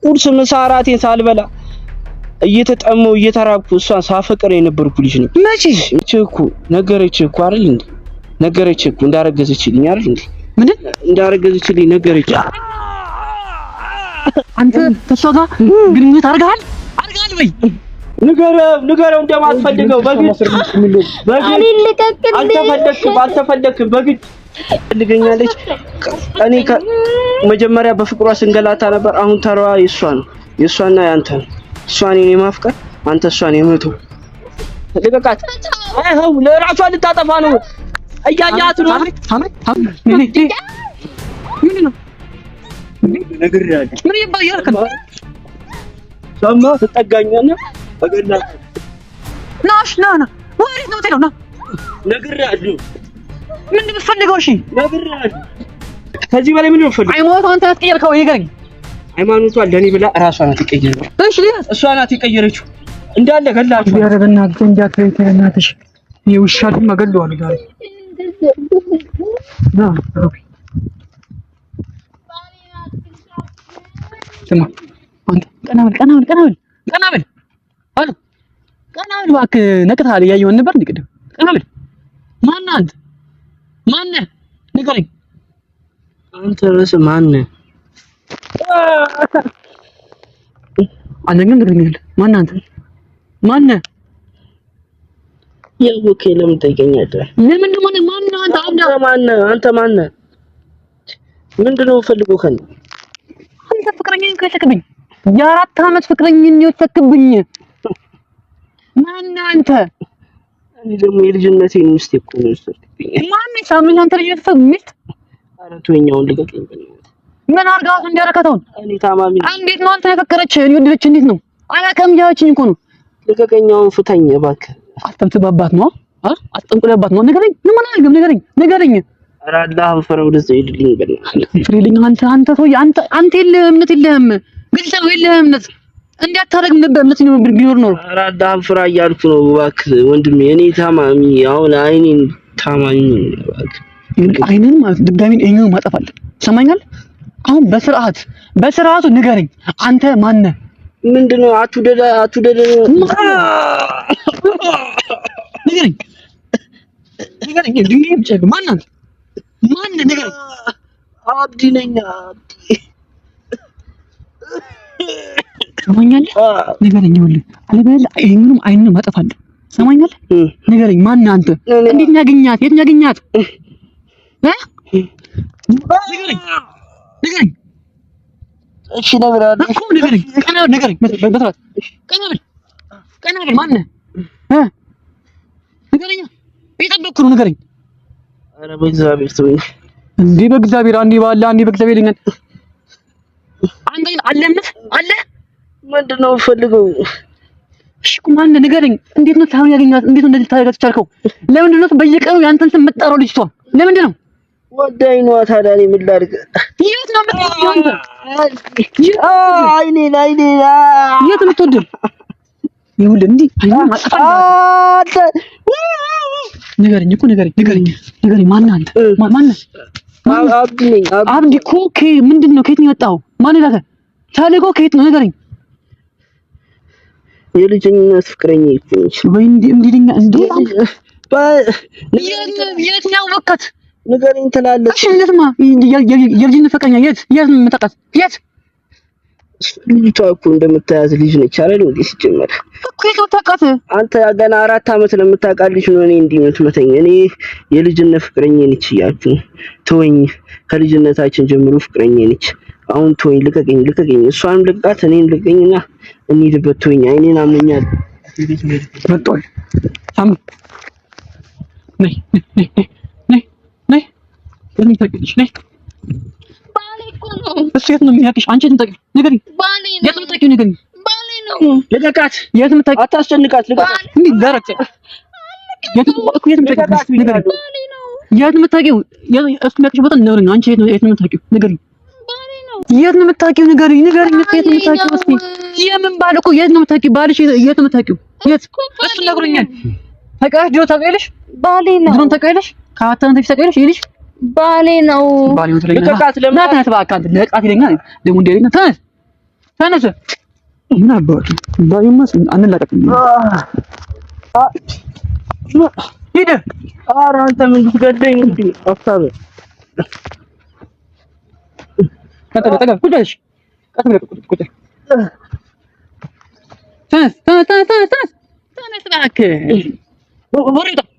ቁርስ ምሳ እራቴን ሳልበላ እየተጠመው እየተራብኩ እሷን ሳፈቅር የነበርኩ ልጅ ነው። መቼ እኮ ነገረችህ እኮ አይደል እንዴ? ነገረችህ እኮ እንዳረገዘችልኝ አይደል እንዴ? ምን እንዳረገዘችልኝ ነገረችህ። አንተ ከሷ ጋር ግንኙነት አድርገሃል ወይ? ንገረው እንደማትፈልገው በግድ አልተፈለክም በግድ ትፈልገኛለች። እኔ መጀመሪያ በፍቅሯ ስንገላታ ነበር። አሁን ተራዋ የሷ ነው፣ የሷና ያንተ ነው። እሷን እኔ ማፍቀር አንተ እሷን የምትው ልቀቃት። አይው ለራሷ ልታጠፋ ነው። እያያት ነው። ምን ነው ነግሬሃለሁ። ምን ይባያልከ ሰማ ተጠጋኛና በገና ናሽ ናና ወሬት ነው ተለው ና ነግሬሃለሁ። ምን ብትፈልገው? እሺ ነግሬሃለሁ። ከዚህ በላይ ምን ነው ፈልገው? ሃይማኖት አንተ አትቀየርከው ይገርኝ። ሃይማኖቷ ለኔ ብላ ራሷ ናት የቀየረችው። እሺ እሷ ናት የቀየረችው። እንዳለ ገላችሁ ያረበና እንጃክ ከናተሽ የውሻድ መገለዋል ጋር ና ሮቢ ስማ አንተ ቀናበል አሉ ቀናበል እባክህ ነቅተሃል። ያየውን ነበር እንዴ? ቀናበል ማን አንተ ማነህ? ንገረኝ። አንተ ራስህ ማነህ? አንደኛ ንገረኝ። ማን አንተ ማነህ? ያወከኝ ለምን ትገኛለህ? ለምን ደሞ ማነህ አንተ? አንተ ማነህ? ምንድነው ፈልገው ከኔ? አንተ ፍቅረኛዬን ከለከብኝ። የአራት ዓመት ፍቅረኛዬን የወሰድክብኝ ማነህ አንተ? እኔ ደግሞ የልጅነቴን ሚስት እኮ ነው የወሰድክብኝ። ማነህ ሳምንት አንተ ልጅ የወሰድክ ሚስት? ኧረ ተወኛውን ልቀቀኝ። ምን አድርጋት እንዲያረከተው? እኔ ታማሚ እንዴት ነው አንተ የፈቀረች የወደደች? እንዴት ነው አላውቅም። ያችኝ እኮ ነው። ልቀቀኛውን ፍታኝ እባክህ። አስተምትባባት ነው አስጠንቁለባት ነው። ንገረኝ። ምን አልገም? ንገረኝ። ኧረ አላህ ፈረው ወደዛ ሄድልኝ በእናትህ ፍሪልኝ። አንተ ሰው አንተ የለህም እምነት የለህም። ግልጽ ነው የለህም እምነት። እንዲያታረግም ነበር እምነት ቢኖር ነው። ኧረ አላህ ፍራ እያልኩ ነው እባክህ ወንድሜ። እኔ ታማሚ አሁን አይኔን ታማሚ እባክህ። አይኔን ማለት ድጋሚ እኛው ማጠፋል። ሰማኛል። አሁን በስርዓቱ ንገረኝ። አንተ ማነህ? ምንድነው? አትውደደ ንገረኝ። ድንጋይ ብቻ ማን አንተ? ማነህ? ንገረኝ። አብዲ ነኝ። ሰማኛል። ንገረኝ። ይኸውልህ አለበለዚያ ይሄንንም አይንን ማጠፋለሁ። ሰማኛል። ንገረኝ። ማነህ አንተ? እንዴት ነው ያገኛት? የት ነው ያገኛት? ንገረኝ። እሺ ነግሬሃለሁ እኮ ንገረኝ። ንገረኝ። በስርዓት ቀና በል። ማነህ? ንገረኝ። እየጠበቅኩ ነው። ንገረኝ። ኧረ በእግዚአብሔር ተወኝ። እንዴ በእግዚአብሔር አንዴ ባለ አንዴ በእግዚአብሔር ይልኛል። አንተ ግን አለምት አለ ምንድነው ፈልገው? እሺ እኮ ማነህ? ንገረኝ። እንዴት ነው ታውን ያገኛት? እንዴት ነው እንደዚህ ታደርጋት ቻልከው? ለምንድን ነው በየቀኑ ያንተን ስም የምትጠራው ልጅቷ? ለምንድን ነው? ወዳኝ ነው ታዲያ። እኔ ምን ላድርግ? የት ነው የምትወደው አንተ? አይኔ የት የምትወደው? ይኸውልህ እንዲህ አይኔን ማጥፋት አንተ ንገረኝ እኮ ንገረኝ። ማነህ አንተ? ማነህ? አብዲ ነኝ። አብዲ እኮ ምንድን ነው? ከየት ነው የወጣኸው? ማን ይላከ? ታለጎ ከየት ነው? ንገረኝ። የልጅነት ፍቅረኛዬ እኮ ነች። ወይ እንዲልኛ የት ነው ያወቃት? ንገረኝ ትላለች። እሺ ለስማ የልጅነት ፍቅረኛ የት ነው የምታውቃት? የት ልጅቷ እኮ እንደምታያዝ ልጅ ነች አይደል? እንዴ ሲጀመር እኮ የት ታውቃት? አንተ ገና 4 ዓመት ለምታውቃት ልጅ ነው እኔ እንዲህ የምትመተኝ። እኔ የልጅነት ፍቅረኛዬ ነች እያልኩ ተወኝ። ከልጅነታችን ጀምሮ ፍቅረኛዬ ነች። አሁን ተወኝ፣ ልቀቀኝ። እሷንም ልቀቃት፣ እኔን ልቀቀኝና እንሂድበት። ተወኝ። አይኔን አሞኛል። መጥቷል። ሳም ነይ ለምን ታውቂልሽ? ነይ ባሌ እኮ ነው። እሱ የት ነው የሚያውቅሽ? አንቺ የት ነው የምታውቂው? ንገሪኝ። ባሌ ነው። የት ነው የምታውቂው? ንገሪኝ። ባሌ ነው። ልቀቃት። የት ነው የምታውቂው? አታስጨንቃት። ልቀቃት። እንዴ ደረቅ የት ነው የምታውቂው? ንገሪኝ። ባሌ ነው። የት ነው የምታውቂው? እሱ የሚያውቅሽ ቦታ ንገሪኝ። አንቺ የት ነው የምታውቂው? ንገሪኝ። ባሌ ነው። የት ነው የምታውቂው? ንገሪኝ። የት ነው የምታውቂው? እስኪ የምን ባል እኮ የት ነው የምታውቂው? ባልሽ የት ነው የምታውቂው? የት እሱ ነግሮኛል። ታውቂያለሽ? ድሮ ታውቂያለሽ? ባሌ ነው። ድሮን ታውቂያለሽ? ከአታንተ ፊት ታውቂያለሽ? ይልሽ ባሌ ነው። ልቀቃት። ለምን ተነስ እባክህ። አንተ ለቃት ይለኛል ደግሞ እንደሌለ ተነስ ተነስ። ምን አባቱ ባይማስ አንላቀቅም። ሂድ። ኧረ አንተ ምን ልትገደኝ እንዴ? አፍታበ ተጠጋ ቁጭ ቁጭ። ተነስ እባክህ።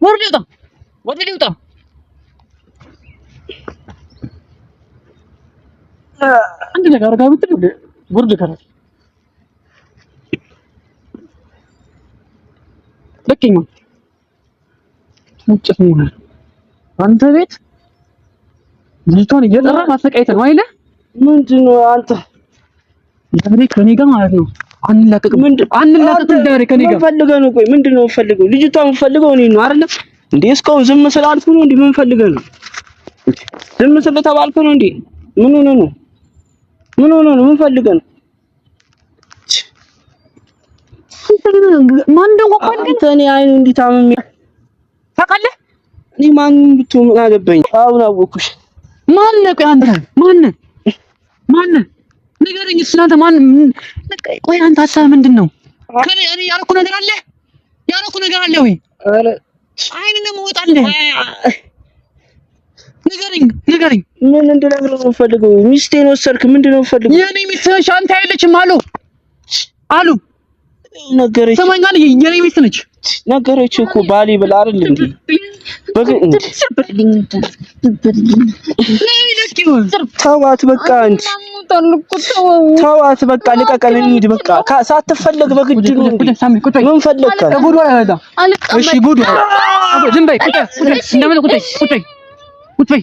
ወርድ ይውጣ። አንድ ነገር አድርጋ ብትል ወርድ ከራስ ለኪኝ ሙጭት ነው። አንተ ቤት ልጅቷን እየጠራ ማሰቃየት ነው አይደል? ምንድነው አንተ ዛሬ ከኔ ጋር ማለት ነው አንላቀቅም ዛሬ ከኔ ጋር ፈልገህ ነው? ቆይ ምንድነው ፈልገው? ልጅቷን ፈልገው እኔ ነው አይደል እንዴ? እስካሁን ዝም ስላልኩ ነው እንዴ? ምን ፈልገህ ነው? ዝም ስለተባልኩ ነው እንዴ? ምን ሆነ ነው? ምን ፈልገህ ነው? ማን እንደሆነ አንተ እኔ አይኑ እንዲታመም ታውቃለህ? እኔ ማን ብትሆን ምን አገባኝ? አሁን አወኩሽ። ማን ነው? ቆይ አንተ ማን ንገረኝ። ስላንተ ማን? ቆይ አንተ ሀሳብ ምንድን ነው? ከኔ እኔ ያልኩ ነገር አለ ወይ? አረ አይን ነው የምወጣልህ። ንገረኝ። ምን እንደነገር ነው ፈልገው? ሚስቴን ወሰድክ? ምንድነው ፈልገው? የኔ ሚስት ነች። አንተ አይደለችም አሉ ነገረች። ሰማኛል። የኔ ሚስት ነች። ነገረች እኮ ባሌ ብላ አይደል እንዴ? ተዋት በቃ እንጂ ተዋት በቃ ልቀቀን፣ እንሂድ በቃ። ሳትፈለግ በግድ ነው እንዴ? ምን ፈለግካ? ጉዱ አይወጣ። እሺ ጉዱ ዝም በይ። ቁጭ በይ።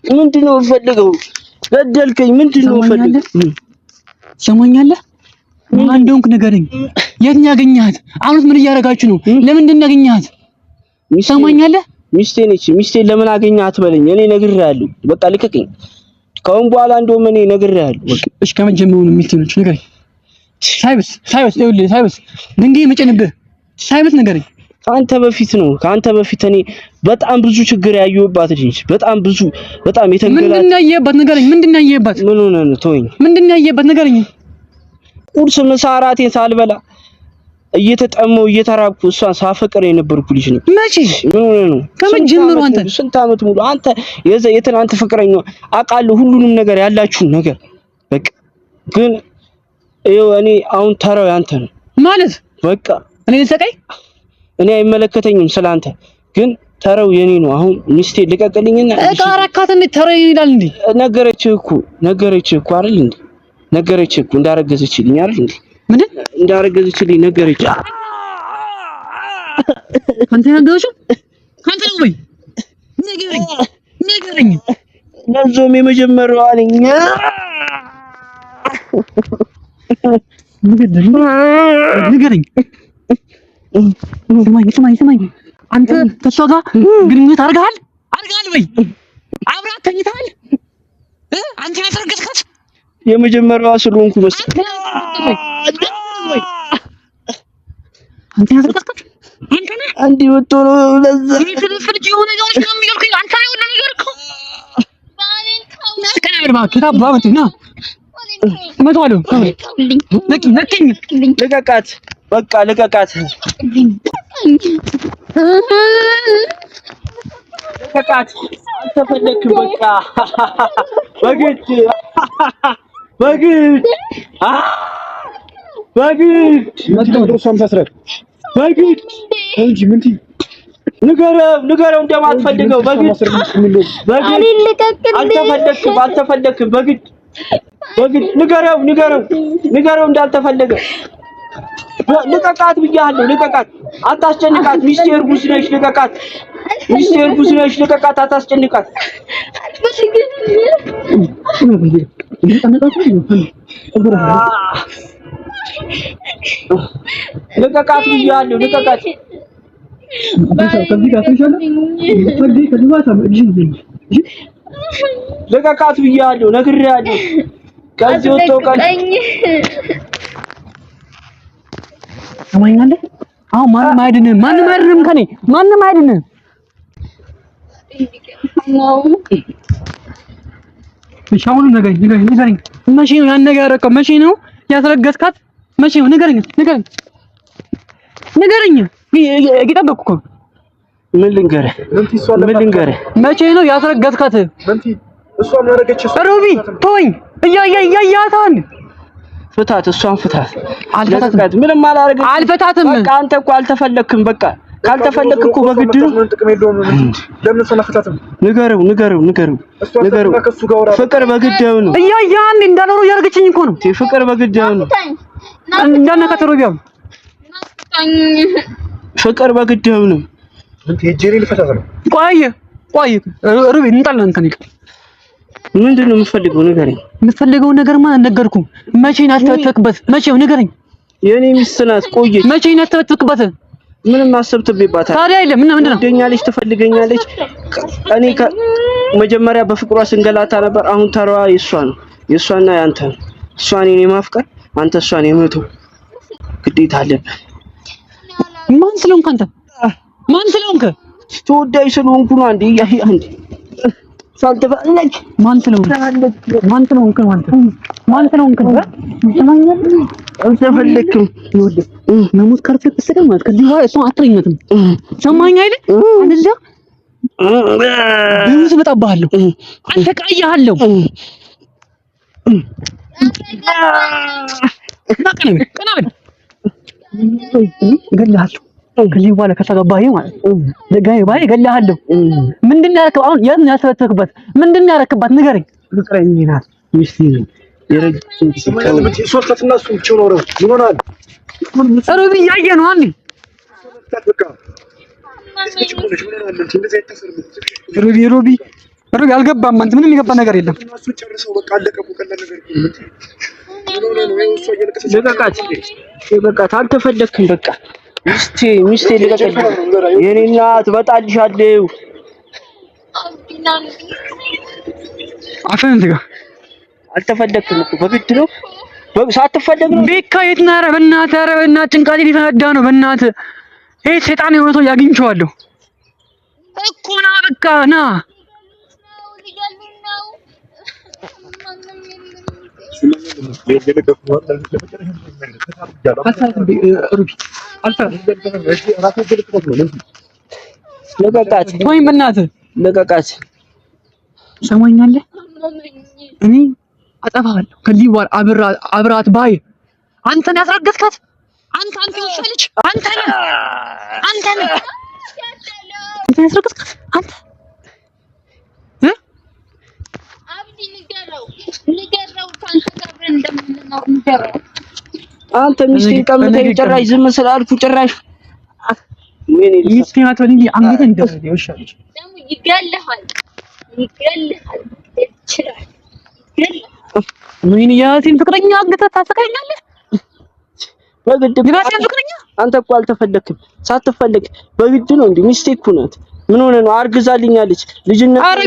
ምንድነው ፈልገው? ገደልከኝ። ምንድነው ፈልገው? ሰማኛለህ? ማን እንደሆንክ ንገረኝ። የት ነው ያገኘሃት? አሁንስ ምን እያደረጋችሁ ነው? ለምንድን ነው ያገኘሃት? ሰማኛለህ? ሚስቴ ነች። ሚስቴን ለምን አገኘሃት በለኝ። እኔ ነግሬሃለሁ። በቃ ልቀቀኝ። ከአሁን በኋላ እንደውም እኔ ነግሬሃለሁ። እሺ ከመጀመሩ ነው ሚስቴ ነች። ንገረኝ። ሳይበስ ድንጋይ መጨንብህ። ሳይበስ ንገረኝ። ከአንተ በፊት እኔ በጣም ብዙ ችግር ያየሁባት ልጅ፣ በጣም የተንገላታ። ምንድን ነው ያየህባት? ንገረኝ። ምንድን ነው ያየህባት? ምን ሆነህ ነው? ተወኝ። ምንድን ነው ያየህባት? ንገረኝ። ቁርስ ምሳ እራቴን ሳልበላ እየተጠመው እየተራብኩ እሷን ሳፈቅር የነበርኩ ልጅ ነው። መቼ? ምን ሆነህ ነው? ከምን ጀምሮ? አንተ ስንት ዓመት ሙሉ አንተ የትናንት ፍቅረኛ አውቃለሁ፣ ሁሉንም ነገር ያላችሁን ነገር በቃ። ግን ይኸው እኔ አሁን ተራው ያንተ ነው ማለት በቃ። እኔ ልሰቀኝ? እኔ አይመለከተኝም ስላንተ፣ ግን ተራው የኔ ነው። አሁን ሚስቴ ልቀቅልኝና እቃራካት እንዴ? ተራው ይላል እንዴ? ነገረችህ እኮ አይደል እንዴ? ነገረችህ እኮ እንዳረገዘችልኝ አይደል እንዴ? ምን እንዳረገዘችልኝ ነገረችህ። አንተ ያገዘችው አንተ ነው ወይ? ንገረኝ። ለዞም የመጀመሪያዋ ነኝ። ንገረኝ። ስማኝ። አንተ ከሷ ጋር ግንኙነት አድርገሃል ወይ? አብራት ተኝተሃል? አንተ ያስረገዝካት የመጀመሪያዋ ስለሆንኩ መሰለኝ። አንተ ያስረገዝካት አንተ ነህ? አንዴ ወጥቶ ነው ለዛ ፍልጅ የሆነ ነገሮች ነው የሚገልኩኝ። አንተ ነው ነገር እኮ ባሌን ታው ናከናብር ባክታ ባባትና መቷሉ ነኪኝ። ልቀቃት በቃ ልቀቃት። አልተፈለክም በቃ በግድ እንጂ ምን ንገረው እንደማትፈልገው በግድ አልተፈለክም በግድ ንገረው እንዳልተፈለገ። ልቀቃት ብያለሁ። ልቀቃት፣ አታስጨንቃት። ሚስቴ እርጉዝ ነሽ። ልቀቃት፣ አታስጨንቃት። ልቀቃት ብያለሁ። ልቀቃት። ልቀቃት ብያለሁ። ነግሬሃለሁ። ከዚህ ወጥቶ ሰማኛለህ? አሁን ማንም አይድንም ከኔ ማንም አይድንም። እሺ አሁን ንገረኝ። መቼ ነው ያን ነገር ያደረገው? መቼ ነው ያስረገዝካት መቼ ነው? ንገረኝ። እየጠበኩህ እኮ ምን ልንገርህ? መቼ ነው ያስረገዝካት? እሷን ያረገችሽ ሩቢ ተወኝ። እያያታን ፍታት፣ እሷን ፍታት። አልፈታትም። ምንም አላረገችም። አልፈታትም። በቃ አንተ እኮ አልተፈለክም። በቃ ካልተፈለክ እኮ በግድ ነው። ለምን ሰናፍታትም? ንገረው። ፍቅር በግድው ነው። እያያን እንዳልኖር ያርገችኝ እኮ ነው። ፍቅር በግድው ነው። እንዳናካተ ሩቢያው ፍቅር በግድው ነው። ጄሪ ልፈታት ነው። ቆይ ሩቢ እንጣለን እንትን ይቀር ምንድነው የምፈልገው? ንገረኝ። የምፈልገው ነገርማ ነገርኩህ። መቼ ነው ያልተወተክበት? መቼው ንገረኝ። የኔ ሚስት ናት። ቆየች። መቼ ነው ያልተወተክበት? ምንም አሰብትብኝባታል። ታዲያ አይደለም ምንድነው? ትወደኛለች፣ ትፈልገኛለች። እኔ መጀመሪያ በፍቅሯ ስንገላታ ነበር። አሁን ተራዋ የእሷና ያንተ ነው። እሷን እኔ ማፍቀር፣ አንተ እሷን የመተው ግዴታ አለብህ። ማን ስለሆንክ አንተ? ማን ስለሆንክ? ተወዳጅ ስለሆንኩ ነው። አንዴ ሳልተፈለግ ማን ስለሆንክ? አልተፈለግክም። መሞት ካልፈለክ በስተቀር ማለት ከዚህ በኋላ እሷን አትረኛትም። ሰማኸኝ አይደል? አንደዛ ብዙ እመጣብሃለሁ፣ አልተቃያለሁ። ቀና በል እገልሃለሁ። ከዚህ በኋላ ከተጋባህ ማለት ደጋዬ ባይ እገልሃለሁ። ምንድን ነው ያደረከው? አሁን የት ነው ያስረተክበት? ምንድን ነው ያደረክባት? ንገረኝ። ፍቅረኛ ናት፣ ሚስቴ ነው። የረጅም ሶስትና እሱ ብቻ ነው። ምን ሆናል? ሩቢ እያየህ ነው። አንዴ ሩቢ አልገባም። አንተ ምንም የገባ ነገር የለም። እሱ ጨርሰው በቃ አለቀ። ቀላል ነገር በቃ አልተፈለክም። በቃ ሚስቴ ልቀቀኝ። የኔ እናት እመጣልሻለሁ። አፈን ዝጋ። አልተፈለክም እኮ በግድ ነው። ሳትፈለግ ነው። ቤካ የት ነህ? ኧረ በእናትህ ጭንቃቴ ሊፈነዳ ነው። በእናትህ ይሄ ሰይጣን የሆነ ሰው ያግኝቼዋለሁ እኮ። ና በቃ ና። ልቀቃት። ወይም በእናትህ ልቀቃት። ሰማኛለህ? እኔ አጠፋለሁ ከዚህ በኋላ አብራት ባይ አንተን ያስረገዝካት አንተ ይወሻለች። አንተ ነህ ያስረገዝካት አንተ። አንተ ሚስቴን ቀምተህ ጭራሽ ዝም ስላልኩ ጭራሽ ሚስቴን አትበል እንጂ አንገቴን እንደዚህ ይወሻለች። ደግሞ ይገልሃል። ምን ያሲን ፍቅረኛ አግተህ ታሰቃኛለህ? በግድ አንተ እኮ አልተፈለክም። ሳትፈለግ በግድ ነው እንዴ? ሚስቴ እኮ ናት። ምን ሆነ ነው? አርግዛልኛለች። ልጅነቷን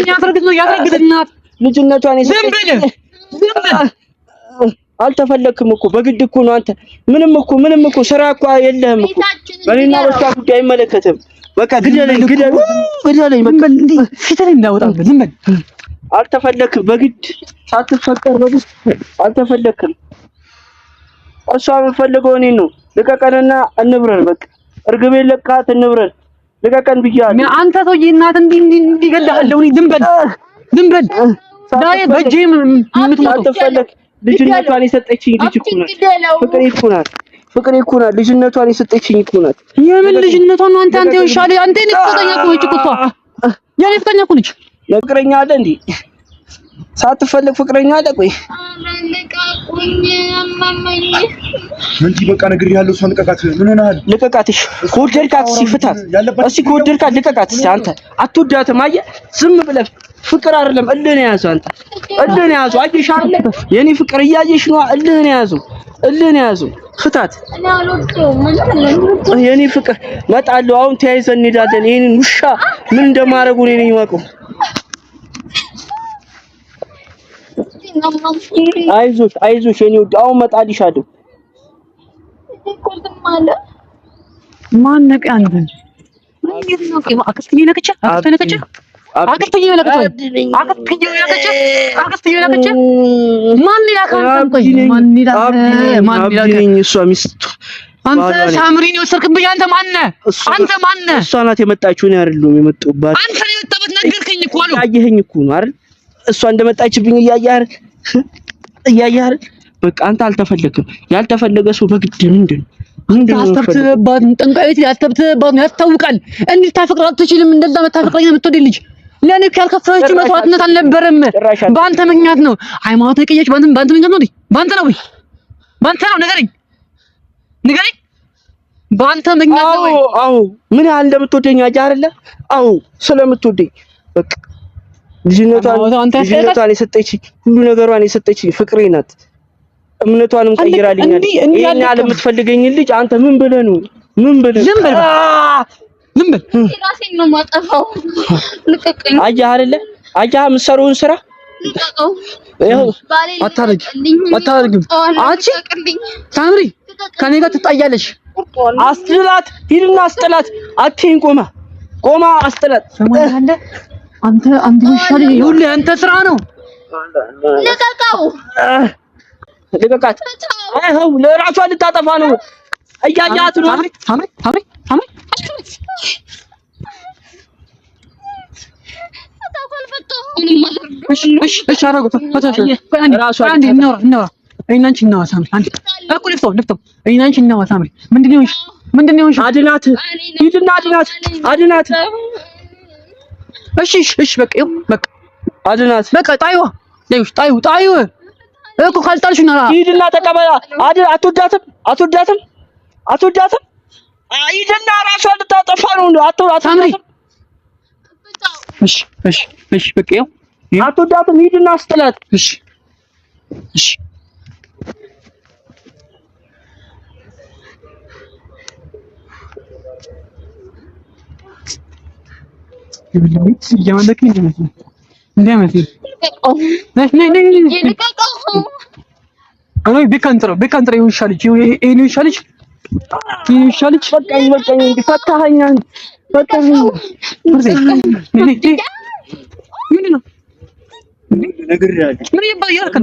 አልተፈለክም እኮ በግድ እኮ ነው። አንተ ምንም እኮ ስራ እኮ የለህም እኮ። በእኔና በሷ ጉዳይ አይመለከትም። በቃ ግደለኝ። በቃ ፊት ላይ እንዳወጣብህ ዝም በል። አልተፈለክም። በግድ ሳትፈቀር በግድ አልተፈለክም። እሷ የምትፈልገው እኔን ነው። ልቀቀንና እንብረር። በቃ እርግቤን ለቃት እንብረር። ልቀቀን ብያለሁ። አንተ ሰውዬ እናት እንዲገድልሃለሁ። እኔ ዝም በል ዳይ በጄም የምትሞተው አትፈለክ። ልጅነቷን የሰጠችኝ ልጅ እኮ ናት። ፍቅሬ እኮ ናት። ልጅነቷን የሰጠችኝ እኮ ናት። የምን ልጅነቷን ነው? አንተ ይሻል። አንተ ነህ ፍቅረኛ እኮ ነች እኮ እሷ። የኔ ፍቅረኛ እኮ ነች። ፍቅረኛ አለ እንዴ? ሳትፈልግ ፍቅረኛ አለ? ቆይ እንጂ በቃ ነገር ያለው ሰው ልቀቃት። ምን ሆነሃል? ልቀቃት። እሺ ከወደድካት ሲፍታት። እሺ ከወደድካት ልቀቃት። አንተ አትወዳትም። አየህ ዝም ብለህ ፍቅር አይደለም እልህ ነው የያዘው። አንተ እልህ ነው የያዘው። አየሽ አይደል? የኔ ፍቅር እያየሽ ነው። እልህ ነው የያዘው። ፍታት። የኔ ፍቅር መጣለሁ። አሁን ተያይዘን እንሄዳለን። ይሄንን ውሻ ምን እንደማደርገው እኔ ነኝ የማውቀው። አይዞሽ የኔ ውድ አሁን እመጣልሻለሁ። ማን ነቀ? አንተ ምን ነው? አክስቴ ነቀች። አክስትዬ ለከች ማን ይላካል? ማን ይላካል? እሷ ሚስቱ አንተ ሳምሪን የወሰድክብኝ አንተ ማነህ? እሷ ናት የመጣችው ነው አይደለም የመጣሁባት። አንተ ነው የመጣበት ነገርከኝ እኮ አሉ። ያየኸኝ እኮ ነው አይደል? እሷ እንደመጣችብኝ እያያህ በቃ አንተ አልተፈለግም። ያልተፈለገ ሰው በግድ ምንድን አስተብትባት ጠንቋይት ያስተብትባት ያስታውቃል። እንዴት ታፈቅራት አትችልም? እንደዛ መታፈቅረኝ የምትወደኝ ልጅ ለኔ ያልከፈለችው መስዋዕትነት አልነበረም። በአንተ ምክንያት ነው ሃይማኖት የቀየች። በአንተ ምክንያት ነው። በአንተ ነው ንገረኝ። በአንተ ምክንያት ነው። አዎ ምን ያህል እንደምትወደኝ አጃ አይደለ? አዎ ስለምትወደኝ በቃ ልጅነቷን የሰጠችኝ ሁሉ ነገሯን የሰጠችኝ ፍቅሬ ናት። እምነቷንም ቀይራልኛለች። ይሄን ያህል የምትፈልገኝ ልጅ አንተ ምን ብለህ ነው? ዝም በል ራሴን ነው የማጠፋው። ልቀቀኝ። አየህ አይደለ? የምትሰሩውን ስራ ይኸው አታደርግም። አንቺ ሳምሪ ከኔ ጋር ትጣያለሽ። አስጥላት፣ ሂድና አስጥላት። አትይኝ ቆማ አስጥላት። አንተ ይሻል ይኸውልህ፣ አንተ ስራ ነው። ልቀቃት። ይኸው ለራሷ ልታጠፋ ነው። እያያት ነው። ሳምሪ እሺ አረጋግጥ። ምንድን ነው? አድናት፣ ሂድና አድናት። እሺ በቃ አድናት። በቃ ጣዩ እኮ ካልጣልሽ ነው። ሂድና ተቀበላ። አትወዳትም። ሂድና ራሷን ልታጠፋ ነው። አትወዳትም። እሺ በቃ አትወዳትም። ሂድና አስጥላት። እሺ እያመለክኝ ቢቀንጥረው ይሻልሽ። በቃኝ። ፈታኸኝ። ምንድን ነው ነግሬሃለሁ። ምን ይባያልከ?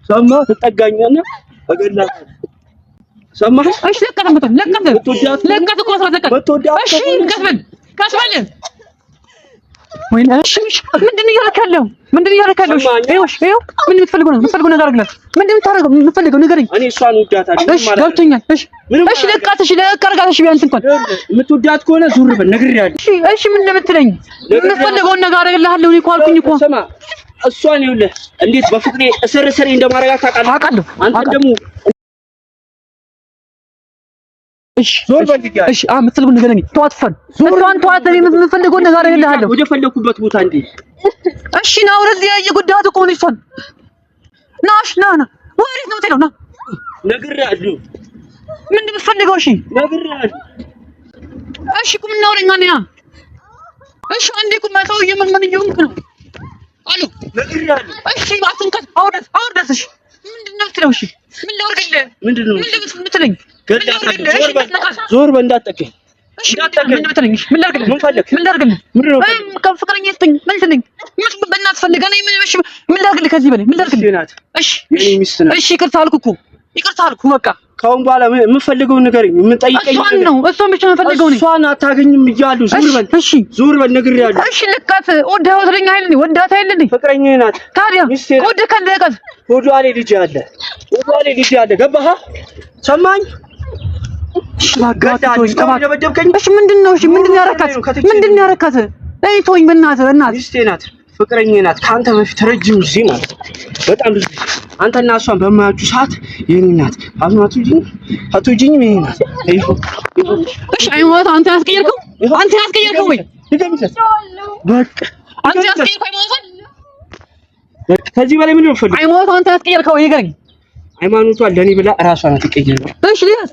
ሰማህ? ትጠጋኛለህ፣ እገድልሃለሁ። ሰማህ? እሺ ለቀት እኮ እሺ ቀስ በል ወይኔ እሺ ምንድን ነው እያደረክ ያለው? ይኸው ምን የምትፈልገው ነገር አድርግላት። ምንድን ነው የምታደርገው? የምትፈልገው ንገረኝ። እኔ እሷን እወዳታለሁ። እሺ ገብቶኛል። እሺ ለቃት። ቢያንስ እንኳን የምትወዳት ከሆነ ዙር በል፣ ነግሬሃለሁ። እሺ ምን እንደምትለኝ የምትፈልገውን ነገር አደርግልሃለሁ። እኔ እኮ አልኩኝ እኮ። ስማ እሷን ይኸውልህ እንዴት በፍቅሬ እስር እንደማደርጋት ታውቃለህ። አንተ ደግሞ ዞር በል። እሺ የምትፈልገውን ነገር ተዋት። ተዋት። የምትፈልገውን ነገር አደርግልሃለሁ። ወደ ፈለኩበት ቦታ እንዴ። እሺ ና ወደዚህ እየጎዳሃት እኮ ነው። እሷን ና ወዴት ነው የምትሄደው? ና ነግሬሃለሁ። ምንድን ነው የምትፈልገው? እሺ ነግሬሃለሁ። እሺ ቁም እናውረኝ። እሺ አንዴ ቁም። ሰውዬ ምን እየሆንክ ነው? አሎ ነግሬሃለሁ። እሺ አትንከት። አውርደት። እሺ ምንድን ነው የምትለው? እሺ ምን ላድርግልህ? ምንድን ነው የምትለኝ? ዞር በል እንዳትጠቀኝ። ምን ላድርግልህ? ፍቅረኛ ስትኝ ምን ስልኝ? በእናትህ ፈልገህ ነው። ምን ላድርግልህ? ከዚህ በላይ ምን ላድርግልህ? እሺ ይቅርታ አልኩህ። በቃ ከአሁን በኋላ የምፈልገውን ንገረኝ። የምጠይቀኝ ነው እሷን ብቻ የምፈልገው ነው። እሷን አታገኝም እያሉ ዞር በል ነግሬሃለሁ። እሺ ልቀት። ወደኸኝ አይደል? ወዳት አይደል? ፍቅረኛዬ ናት። ታዲያ ወደከን ልቀት። ሆዷ ላይ ልጅ አለ። ገባህ? ሰማኝ? ደበደብከኝ። እሺ ምንድን ነው ያረካት? ተወኝ በእናትህ። ሚስቴ ናት፣ ፍቅረኛዬ ናት። ከአንተ በፊት ረጅም ጊዜ ማለት በጣም ብዙ ጊዜ አንተና እሷን በማያችሁ ሰዓት የኔ ናት። አትወጂኝም? የኔ ናት። እሺ አይሞት። አንተ ያስቀየርከው ወይ? በቃ አንተ ያስቀየርከው አይሞት። ከዚህ በላይ ምንድን ነው የምፈልገው? አይሞት። አንተ ያስቀየርከው ንገረኝ። ሃይማኖቷን ለኔ ብላ እራሷ ናት የቀየረችው።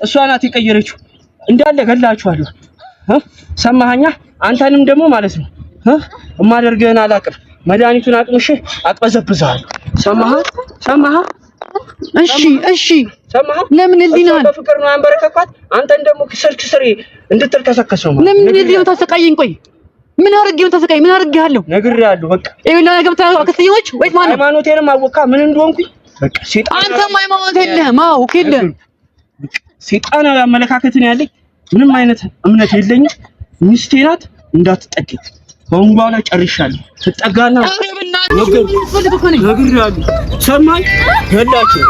እሷ ናት የቀየረችው። እንዳለ ገላችኋለሁ። ሰማኸኛ? አንተንም ደግሞ ማለት ነው እማደርግህን አላውቅም። መድኃኒቱን አቅምሼ አቅበዘብዝሃለሁ። ሰማህ? እሺ ሰማህ? ለምን እዚህ ነው? በፍቅር ነው ያንበረከኳት። አንተን ደግሞ ክስር እንድትልከሰከስ ነው። ለምን እዚህ ነው ታሰቃየኝ? ቆይ ምን አርጌው ተሰቃይ ምን አርጌሃለሁ ነግሬሃለሁ በቃ ይኸውልህ ገብታ አክስትዮች ወይስ ማን ሃይማኖቴንም አወካ ምን እንደሆንኩኝ በቃ ሴጣን አንተም ሃይማኖት የለህም አውቅ የለህም ሴጣናዊ አመለካከት ነው ያለኝ ምንም አይነት እምነት የለኝም ሚስቴ ናት እንዳትጠጊ አሁን በኋላ ጨርሻለሁ ትጠጋና ነግሬሃለሁ ሰማኝ ገላችሁ